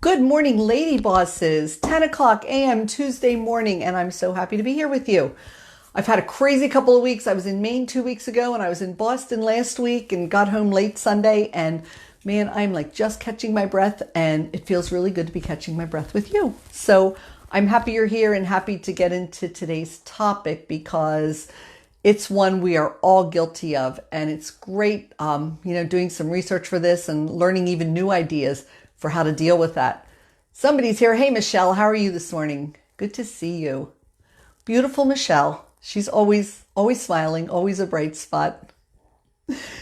Good morning, lady bosses. 10 o'clock a.m. Tuesday morning, and I'm so happy to be here with you. I've had a crazy couple of weeks. I was in Maine 2 weeks ago, and I was in Boston last week and got home late Sunday. And man, I'm like just catching my breath, and it feels really good to be catching my breath with you. So I'm happy you're here and happy to get into today's topic because it's one we are all guilty of. And it's great, doing some research for this and learning even new ideas for how to deal with that. Somebody's here. Hey, Michelle, how are you this morning? Good to see you. Beautiful Michelle. She's always smiling, always a bright spot.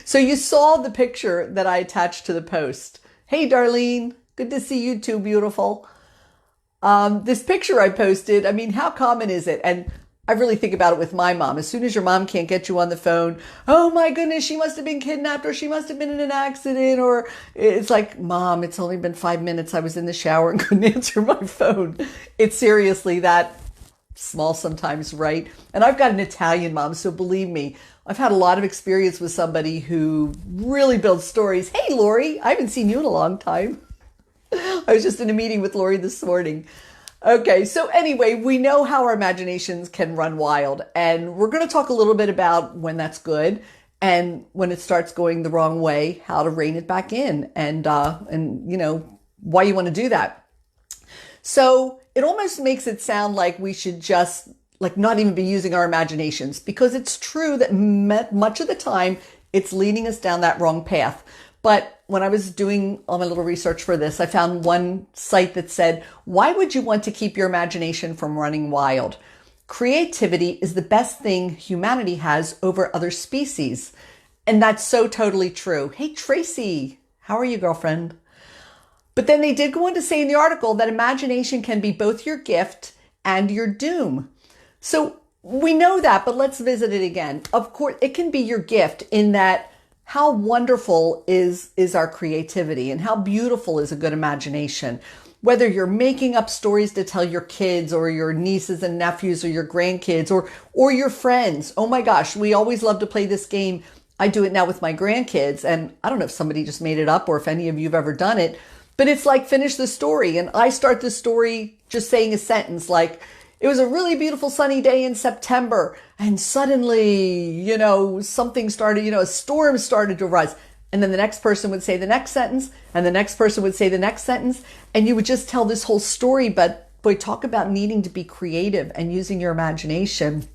So you saw the picture that I attached to the post. Hey, Darlene. Good to see you too, beautiful. This picture I posted, I mean, how common is it? And I really think about it with my mom. As soon as your mom can't get you on the phone, oh my goodness, she must have been kidnapped or she must have been in an accident. Or it's like, Mom, it's only been 5 minutes. I was in the shower and couldn't answer my phone. It's seriously that small sometimes, right? And I've got an Italian mom, so believe me, I've had a lot of experience with somebody who really builds stories. Hey, Lori, I haven't seen you in a long time. I was just in a meeting with Lori this morning. Okay, so anyway, we know how our imaginations can run wild, and we're going to talk a little bit about when that's good and when it starts going the wrong way, how to rein it back in, and why you want to do that. So it almost makes it sound like we should just like not even be using our imaginations, because it's true that much of the time it's leading us down that wrong path. But when I was doing all my little research for this, I found one site that said, why would you want to keep your imagination from running wild? Creativity is the best thing humanity has over other species. And that's so totally true. Hey, Tracy, how are you, girlfriend? But then they did go on to say in the article that imagination can be both your gift and your doom. So we know that, but let's visit it again. Of course, it can be your gift in that how wonderful is our creativity and how beautiful is a good imagination. Whether you're making up stories to tell your kids or your nieces and nephews or your grandkids or your friends. Oh my gosh, we always love to play this game. I do it now with my grandkids, and I don't know if somebody just made it up or if any of you have ever done it, but it's like finish the story. And I start the story just saying a sentence like, it was a really beautiful sunny day in September, and suddenly, something started, a storm started to rise. And then the next person would say the next sentence, and the next person would say the next sentence, and you would just tell this whole story. But boy, talk about needing to be creative and using your imagination.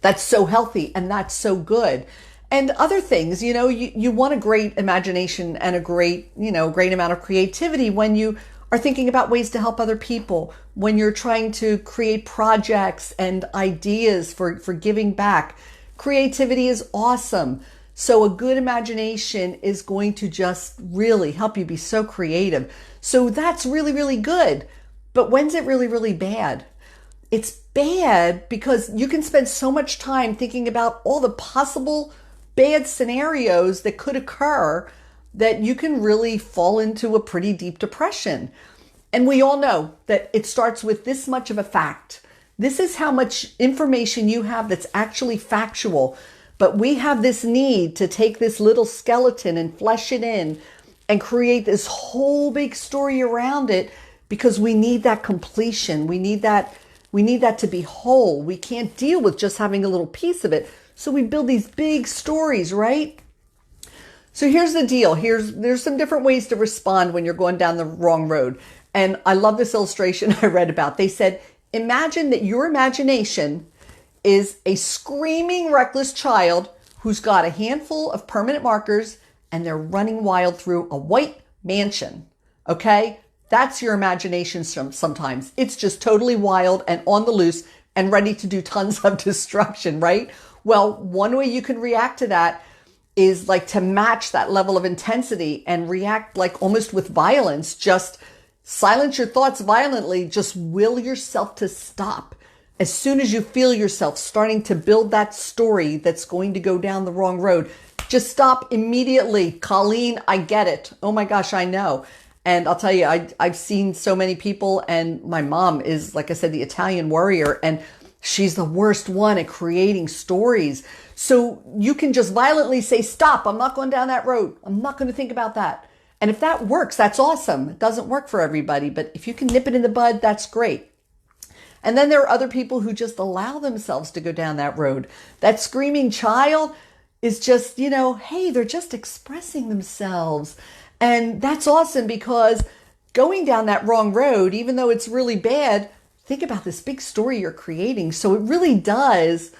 That's so healthy, and that's so good. And other things, you want a great imagination and a great amount of creativity when you are thinking about ways to help other people, when you're trying to create projects and ideas for giving back. Creativity is awesome. So a good imagination is going to just really help you be so creative. So that's really, really good. But when's it really, really bad? It's bad because you can spend so much time thinking about all the possible bad scenarios that could occur that you can really fall into a pretty deep depression. And we all know that it starts with this much of a fact. This is how much information you have that's actually factual. But we have this need to take this little skeleton and flesh it in and create this whole big story around it because we need that completion. We need that to be whole. We can't deal with just having a little piece of it. So we build these big stories, right? So here's the deal. There's some different ways to respond when you're going down the wrong road. And I love this illustration I read about. They said, imagine that your imagination is a screaming, reckless child who's got a handful of permanent markers and they're running wild through a white mansion. Okay? That's your imagination sometimes. It's just totally wild and on the loose and ready to do tons of destruction, right? Well, one way you can react to that is like to match that level of intensity and react like almost with violence. Just silence your thoughts violently. Just will yourself to stop. As soon as you feel yourself starting to build that story that's going to go down the wrong road, just stop immediately. Colleen, I get it. Oh my gosh, I know. And I'll tell you, I've seen so many people, and my mom is, like I said, the Italian warrior, and she's the worst one at creating stories. So you can just violently say, stop, I'm not going down that road. I'm not going to think about that. And if that works, that's awesome. It doesn't work for everybody, but if you can nip it in the bud, that's great. And then there are other people who just allow themselves to go down that road. That screaming child is just, hey, they're just expressing themselves. And that's awesome, because going down that wrong road, even though it's really bad, think about this big story you're creating. So it really does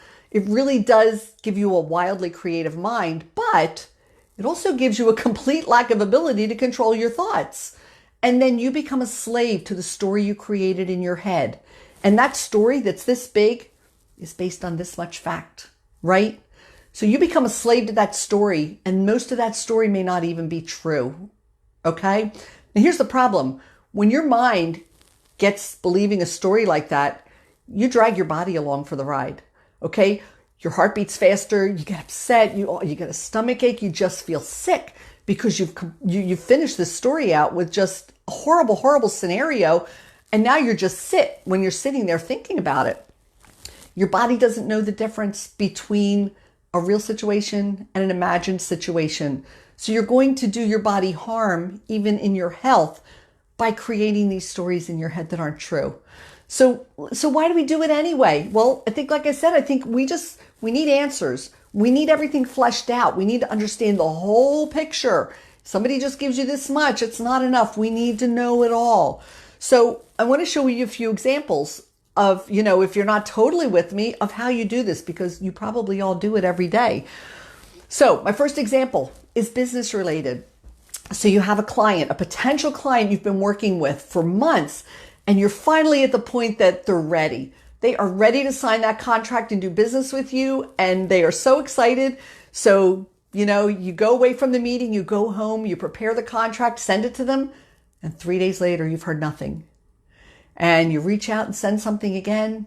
give you a wildly creative mind, but it also gives you a complete lack of ability to control your thoughts. And then you become a slave to the story you created in your head. And that story that's this big is based on this much fact, right? So you become a slave to that story, and most of that story may not even be true, okay? And here's the problem. When your mind gets believing a story like that, you drag your body along for the ride, okay? Your heart beats faster, you get upset, you get a stomach ache, you just feel sick because you've finished this story out with just a horrible, horrible scenario, and now you're just when you're sitting there thinking about it. Your body doesn't know the difference between a real situation and an imagined situation. So you're going to do your body harm, even in your health, by creating these stories in your head that aren't true. So why do we do it anyway? Well, I think, like I said, we need answers. We need everything fleshed out. We need to understand the whole picture. Somebody just gives you this much, it's not enough. We need to know it all. So I want to show you a few examples of, if you're not totally with me, of how you do this, because you probably all do it every day. So my first example is business related. So you have a potential client you've been working with for months, and you're finally at the point that they're ready. They are ready to sign that contract and do business with you, and they are so excited. So, you go away from the meeting, you go home, you prepare the contract, send it to them, and 3 days later, you've heard nothing. And you reach out and send something again.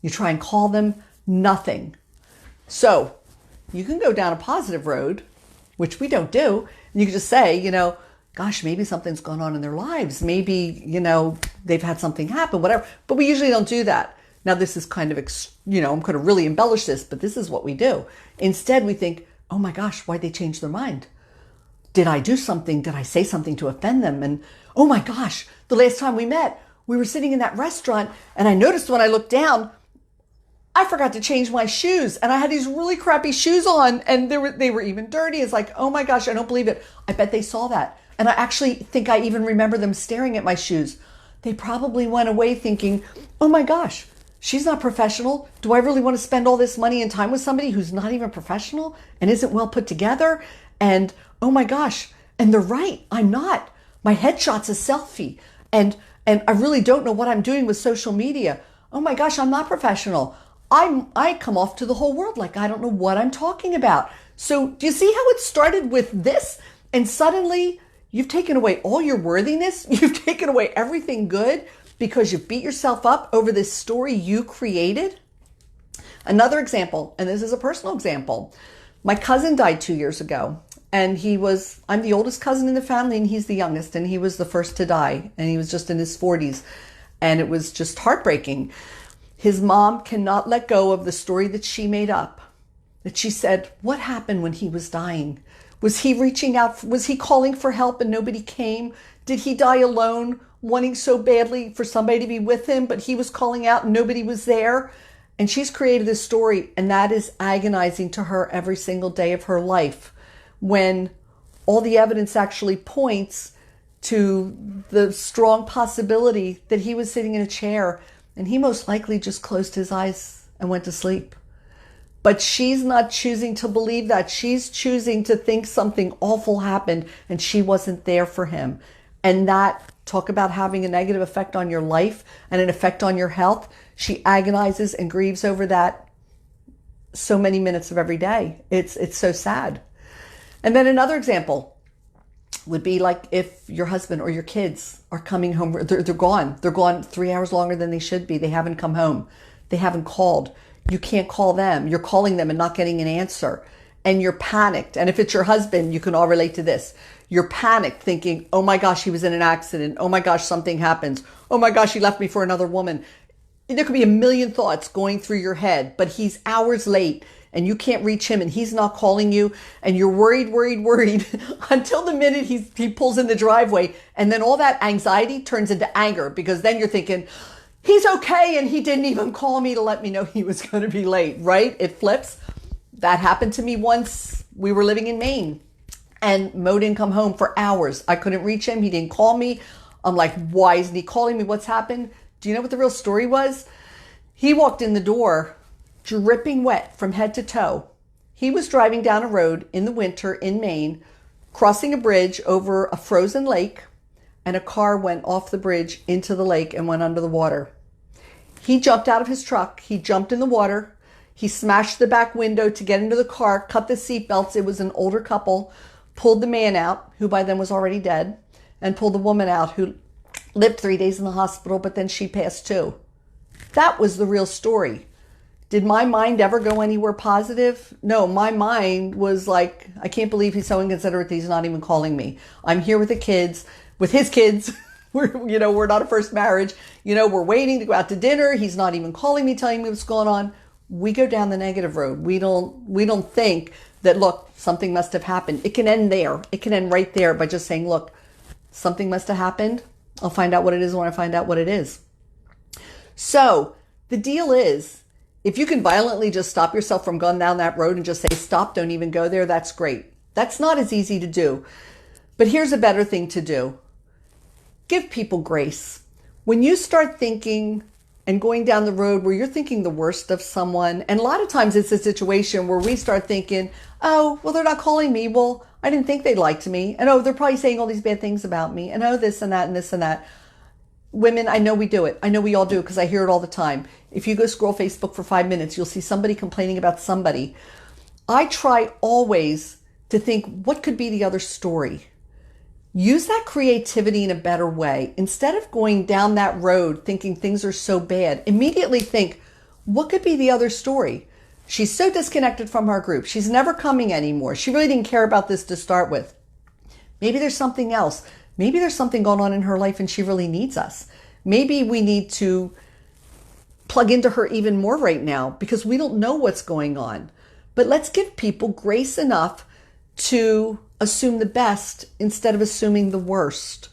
You try and call them, nothing. So you can go down a positive road, which we don't do. And you can just say, gosh, maybe something's gone on in their lives. Maybe, they've had something happen, whatever. But we usually don't do that. Now, this is kind of, I'm going to really embellish this, but this is what we do. Instead, we think, oh my gosh, why'd they change their mind? Did I do something? Did I say something to offend them? And oh my gosh, the last time we met, we were sitting in that restaurant, and I noticed when I looked down, I forgot to change my shoes, and I had these really crappy shoes on, and they were even dirty. It's like, oh my gosh, I don't believe it. I bet they saw that. And I actually think I even remember them staring at my shoes. They probably went away thinking, oh my gosh, she's not professional. Do I really want to spend all this money and time with somebody who's not even professional and isn't well put together? And oh my gosh, and they're right, I'm not. My headshot's a selfie, and I really don't know what I'm doing with social media. Oh my gosh, I'm not professional. I come off to the whole world like I don't know what I'm talking about. So do you see how it started with this? And suddenly you've taken away all your worthiness. You've taken away everything good because you've beat yourself up over this story you created. Another example, and this is a personal example. My cousin died 2 years ago, and I'm the oldest cousin in the family, and he's the youngest, and he was the first to die, and he was just in his 40s, and it was just heartbreaking. His mom cannot let go of the story that she made up, that she said, what happened when he was dying? Was he reaching out? Was he calling for help and nobody came? Did he die alone, wanting so badly for somebody to be with him, but he was calling out and nobody was there? And she's created this story, and that is agonizing to her every single day of her life, when all the evidence actually points to the strong possibility that he was sitting in a chair and he most likely just closed his eyes and went to sleep. But she's not choosing to believe that. She's choosing to think something awful happened and she wasn't there for him. And that, talk about having a negative effect on your life and an effect on your health. She agonizes and grieves over that so many minutes of every day. It's so sad. And then another example would be like if your husband or your kids are coming home, they're gone. They're gone 3 hours longer than they should be. They haven't come home. They haven't called. You can't call them. You're calling them and not getting an answer. And you're panicked. And if it's your husband, you can all relate to this. You're panicked thinking, oh my gosh, he was in an accident. Oh my gosh, something happens. Oh my gosh, he left me for another woman. There could be a million thoughts going through your head, but he's hours late. and you can't reach him and he's not calling you and you're worried until the minute he pulls in the driveway. And then all that anxiety turns into anger because then you're thinking, he's okay and he didn't even call me to let me know he was going to be late, right? It flips. That happened to me once. We were living in Maine and Mo didn't come home for hours. I couldn't reach him. He didn't call me. I'm like, why isn't he calling me? What's happened? Do you know what the real story was? He walked in the door dripping wet from head to toe. He was driving down a road in the winter in Maine, crossing a bridge over a frozen lake, and a car went off the bridge into the lake and went under the water. He jumped out of his truck. He jumped in the water. He smashed the back window to get into the car, cut the seatbelts. It was an older couple, pulled the man out, who by then was already dead, and pulled the woman out, who lived 3 days in the hospital, but then she passed too. That was the real story. Did my mind ever go anywhere positive? No, my mind was like, I can't believe he's so inconsiderate that he's not even calling me. I'm here with the kids, with his kids. We're not a first marriage. We're waiting to go out to dinner. He's not even calling me, telling me what's going on. We go down the negative road. We don't think that, look, something must have happened. It can end there. It can end right there by just saying, look, something must have happened. I'll find out what it is when I find out what it is. So the deal is, if you can violently just stop yourself from going down that road and just say, stop, don't even go there, that's great. That's not as easy to do. But here's a better thing to do. Give people grace. When you start thinking and going down the road where you're thinking the worst of someone, and a lot of times it's a situation where we start thinking, oh, well, they're not calling me. Well, I didn't think they liked me. And oh, they're probably saying all these bad things about me. And oh, this and that and this and that. Women, I know we do it. I know we all do it because I hear it all the time. If you go scroll Facebook for 5 minutes, you'll see somebody complaining about somebody. I try always to think, what could be the other story? Use that creativity in a better way. Instead of going down that road thinking things are so bad, immediately think, what could be the other story? She's so disconnected from our group. She's never coming anymore. She really didn't care about this to start with. Maybe there's something else. Maybe there's something going on in her life and she really needs us. Maybe we need to plug into her even more right now because we don't know what's going on. But let's give people grace enough to assume the best instead of assuming the worst.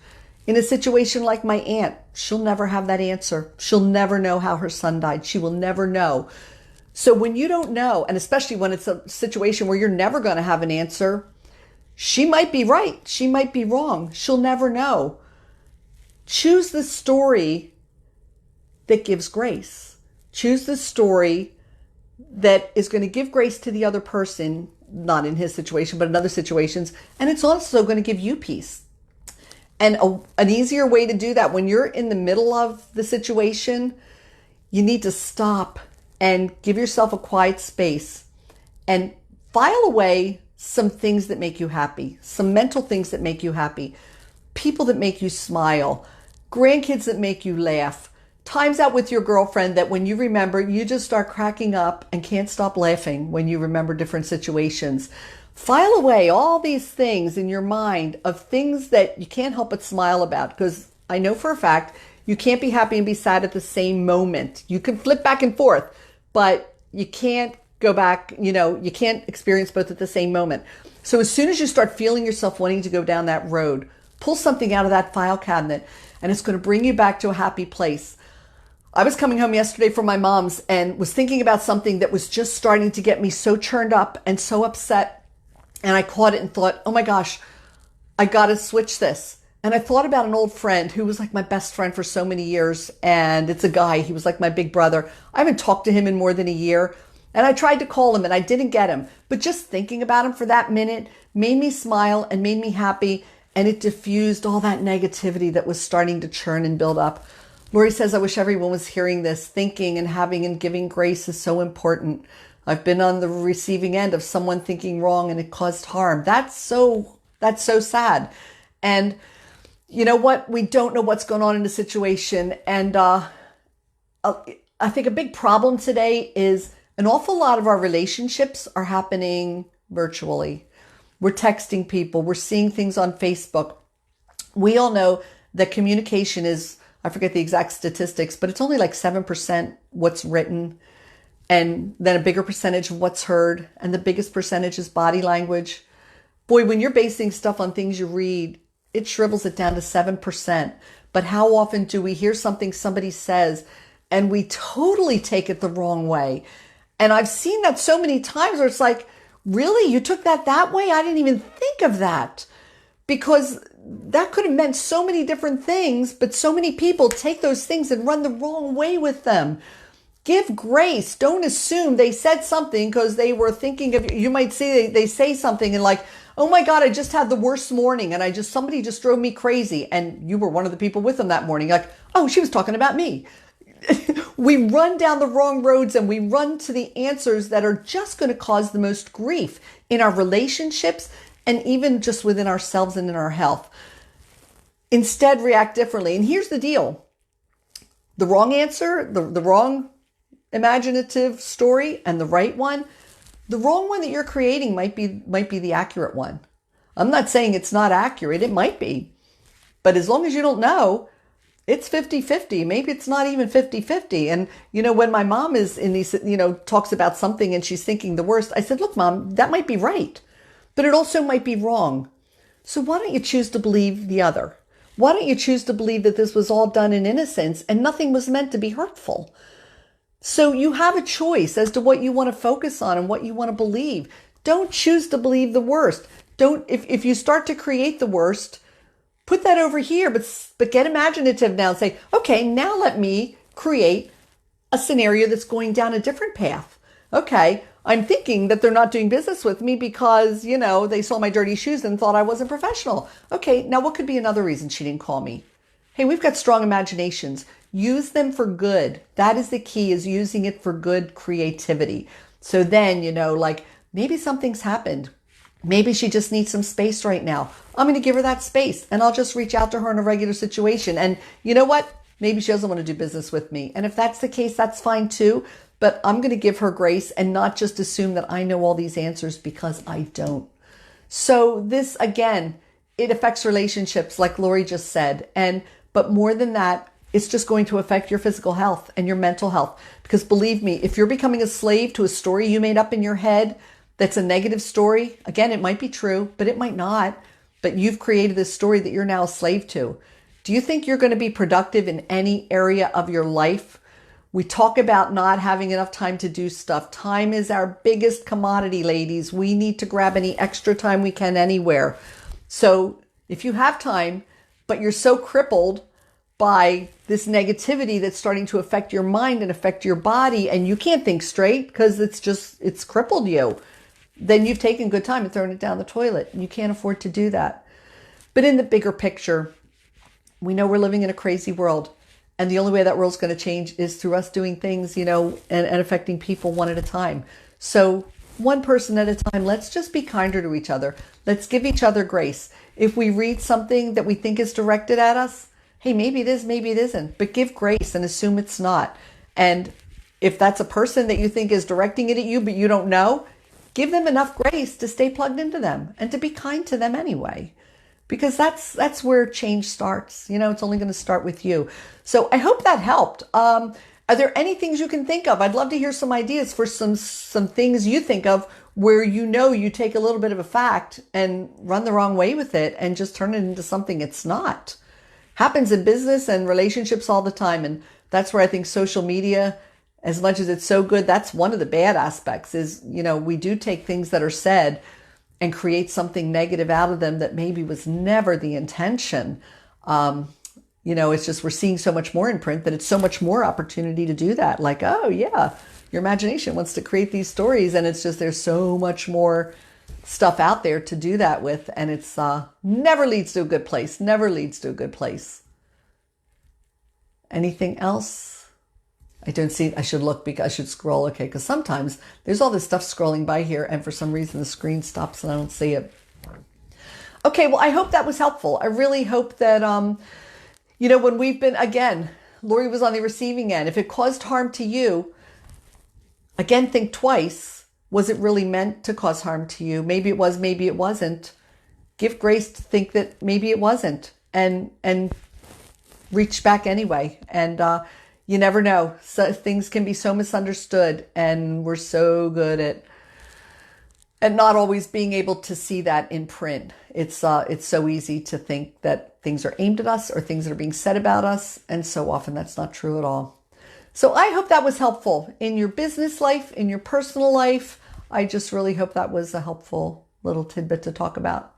In a situation like my aunt, she'll never have that answer. She'll never know how her son died. She will never know. So when you don't know, and especially when it's a situation where you're never going to have an answer, she might be right. She might be wrong. She'll never know. Choose the story that gives grace. Choose the story that is going to give grace to the other person, not in his situation, but in other situations. And it's also going to give you peace. And an easier way to do that, when you're in the middle of the situation, you need to stop and give yourself a quiet space and file away some things that make you happy, some mental things that make you happy, people that make you smile, grandkids that make you laugh, times out with your girlfriend that when you remember, you just start cracking up and can't stop laughing when you remember different situations. File away all these things in your mind of things that you can't help but smile about, because I know for a fact you can't be happy and be sad at the same moment. You can flip back and forth, but you can't go back, you can't experience both at the same moment. So as soon as you start feeling yourself wanting to go down that road, pull something out of that file cabinet and it's going to bring you back to a happy place. I was coming home yesterday from my mom's and was thinking about something that was just starting to get me so churned up and so upset. And I caught it and thought, oh my gosh, I got to switch this. And I thought about an old friend who was like my best friend for so many years. And it's a guy, he was like my big brother. I haven't talked to him in more than a year. And I tried to call him and I didn't get him. But just thinking about him for that minute made me smile and made me happy. And it diffused all that negativity that was starting to churn and build up. Lori says, I wish everyone was hearing this. Thinking and having and giving grace is so important. I've been on the receiving end of someone thinking wrong and it caused harm. That's so sad. And you know what? We don't know what's going on in the situation. And I think a big problem today is an awful lot of our relationships are happening virtually. We're texting people. We're seeing things on Facebook. We all know that communication is, I forget the exact statistics, but it's only like 7% what's written. and then a bigger percentage of what's heard, and the biggest percentage is body language. Boy, when you're basing stuff on things you read, it shrivels it down to 7%. But how often do we hear something somebody says and we totally take it the wrong way? And I've seen that so many times where it's like, really? You took that way? I didn't even think of that. Because that could have meant so many different things, but so many people take those things and run the wrong way with them. Give grace. Don't assume they said something because they were thinking of you. You might see they say something and like, oh my God, I just had the worst morning and somebody just drove me crazy. And you were one of the people with them that morning. Like, oh, she was talking about me. We run down the wrong roads and we run to the answers that are just going to cause the most grief in our relationships and even just within ourselves and in our health. Instead, react differently. And here's the deal. The wrong answer, the wrong imaginative story and the right one, the wrong one that you're creating might be the accurate one. I'm not saying it's not accurate. It might be. But as long as you don't know, it's 50-50. Maybe it's not even 50-50. And, when my mom is in these, talks about something and she's thinking the worst, I said, look, Mom, that might be right, but it also might be wrong. So why don't you choose to believe the other? Why don't you choose to believe that this was all done in innocence and nothing was meant to be hurtful? So you have a choice as to what you want to focus on and what you want to believe. Don't choose to believe the worst. If you start to create the worst, put that over here, but get imaginative now and say, okay, now let me create a scenario that's going down a different path. Okay, I'm thinking that they're not doing business with me because, they saw my dirty shoes and thought I wasn't professional. Okay, now what could be another reason she didn't call me? Hey, we've got strong imaginations. Use them for good. That is the key, is using it for good creativity. So then, maybe something's happened. Maybe she just needs some space right now. I'm going to give her that space and I'll just reach out to her in a regular situation. And you know what? Maybe she doesn't want to do business with me. And if that's the case, that's fine too. But I'm going to give her grace and not just assume that I know all these answers, because I don't. So this, again, it affects relationships like Lori just said. But more than that, it's just going to affect your physical health and your mental health. Because believe me, if you're becoming a slave to a story you made up in your head, that's a negative story. Again, it might be true, but it might not. But you've created this story that you're now a slave to. Do you think you're going to be productive in any area of your life? We talk about not having enough time to do stuff. Time is our biggest commodity, ladies. We need to grab any extra time we can anywhere. So if you have time, but you're so crippled by this negativity that's starting to affect your mind and affect your body, and you can't think straight because it's crippled you, then you've taken good time and thrown it down the toilet. And you can't afford to do that. But in the bigger picture, we know we're living in a crazy world. And the only way that world's going to change is through us doing things, and affecting people one at a time. So one person at a time, let's just be kinder to each other. Let's give each other grace. If we read something that we think is directed at us, hey, maybe it is, maybe it isn't, but give grace and assume it's not. And if that's a person that you think is directing it at you, but you don't know, give them enough grace to stay plugged into them and to be kind to them anyway. Because that's where change starts. It's only going to start with you. So I hope that helped. Are there any things you can think of? I'd love to hear some ideas for some things you think of where you take a little bit of a fact and run the wrong way with it and just turn it into something it's not. Happens in business and relationships all the time. And that's where I think social media, as much as it's so good, that's one of the bad aspects is, we do take things that are said and create something negative out of them that maybe was never the intention. It's just we're seeing so much more in print that it's so much more opportunity to do that. Like, oh yeah, your imagination wants to create these stories, and it's just there's so much more stuff out there to do that with, and it's never leads to a good place. Never leads to a good place. Anything else? I don't see, I should look because I should scroll. Okay, because sometimes there's all this stuff scrolling by here and for some reason the screen stops and I don't see it. Okay, well, I hope that was helpful. I really hope that, when we've been, again, Lori was on the receiving end. If it caused harm to you, again, think twice. Was it really meant to cause harm to you? Maybe it was, maybe it wasn't. Give grace to think that maybe it wasn't and reach back anyway. And, You never know. So things can be so misunderstood, and we're so good at not always being able to see that in print. It's so easy to think that things are aimed at us or things that are being said about us, and so often that's not true at all. So I hope that was helpful in your business life, in your personal life. I just really hope that was a helpful little tidbit to talk about.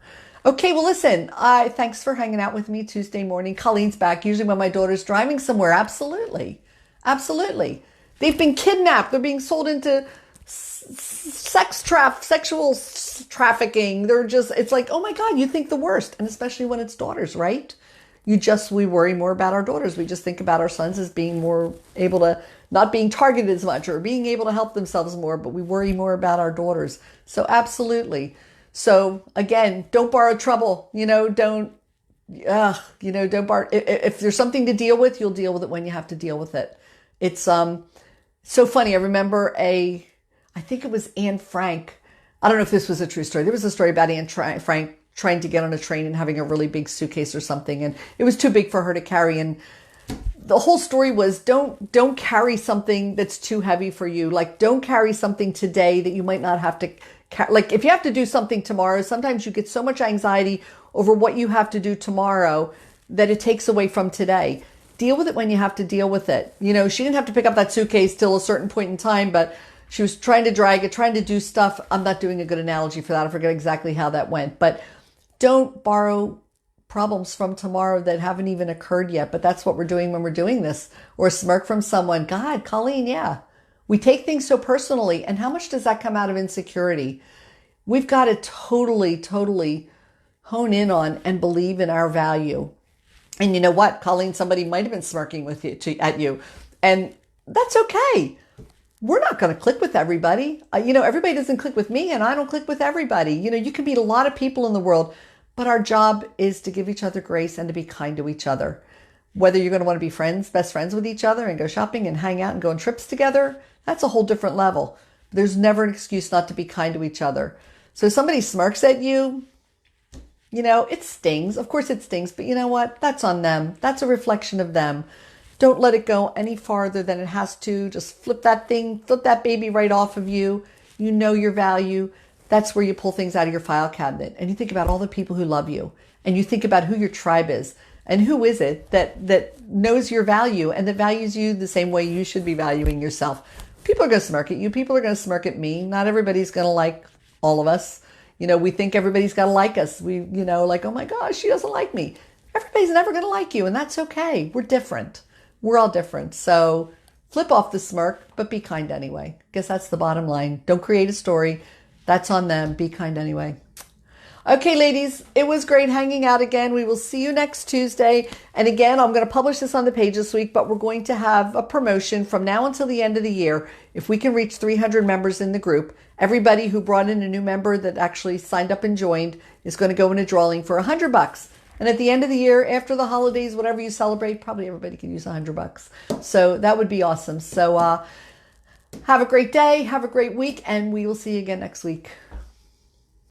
Okay, well, listen, thanks for hanging out with me Tuesday morning. Colleen's back, usually when my daughter's driving somewhere. Absolutely. Absolutely. They've been kidnapped. They're being sold into sexual trafficking. It's like, oh my God, you think the worst. And especially when it's daughters, right? We worry more about our daughters. We just think about our sons as being more able to, not being targeted as much or being able to help themselves more, but we worry more about our daughters. So absolutely. So again, don't borrow trouble, don't borrow. If there's something to deal with, you'll deal with it when you have to deal with it. It's, so funny. I remember I think it was Anne Frank. I don't know if this was a true story. There was a story about Anne Frank trying to get on a train and having a really big suitcase or something, and it was too big for her to carry. And the whole story was don't carry something that's too heavy for you. Like, don't carry something today that you might not have to like, if you have to do something tomorrow, sometimes you get so much anxiety over what you have to do tomorrow that it takes away from today. Deal with it when you have to deal with it. She didn't have to pick up that suitcase till a certain point in time, but she was trying to drag it, trying to do stuff. I'm not doing a good analogy for that. I forget exactly how that went, but don't borrow problems from tomorrow that haven't even occurred yet. But that's what we're doing when we're doing this. Or smirk from someone. God, Colleen, yeah. We take things so personally. And how much does that come out of insecurity? We've got to totally hone in on and believe in our value. And you know what, Colleen, somebody might have been smirking at you. And that's okay. We're not going to click with everybody. Everybody doesn't click with me, and I don't click with everybody. You can meet a lot of people in the world, but our job is to give each other grace and to be kind to each other. Whether you're going to want to be best friends with each other and go shopping and hang out and go on trips together, that's a whole different level. There's never an excuse not to be kind to each other. So if somebody smirks at you, it stings. Of course it stings, but you know what? That's on them. That's a reflection of them. Don't let it go any farther than it has to. Just flip that baby right off of you. You know your value. That's where you pull things out of your file cabinet. And you think about all the people who love you. And you think about who your tribe is. And who is it that knows your value and that values you the same way you should be valuing yourself. People are going to smirk at you. People are going to smirk at me. Not everybody's going to like all of us. We think everybody's got to like us. Like, oh my gosh, she doesn't like me. Everybody's never going to like you. And that's okay. We're different. We're all different. So flip off the smirk, but be kind anyway. I guess that's the bottom line. Don't create a story. That's on them. Be kind anyway. Okay, ladies, it was great hanging out again. We will see you next Tuesday. And again, I'm going to publish this on the page this week, but we're going to have a promotion from now until the end of the year. If we can reach 300 members in the group, everybody who brought in a new member that actually signed up and joined is going to go in a drawing for $100. And at the end of the year, after the holidays, whatever you celebrate, probably everybody can use $100. So that would be awesome. So have a great day. Have a great week. And we will see you again next week.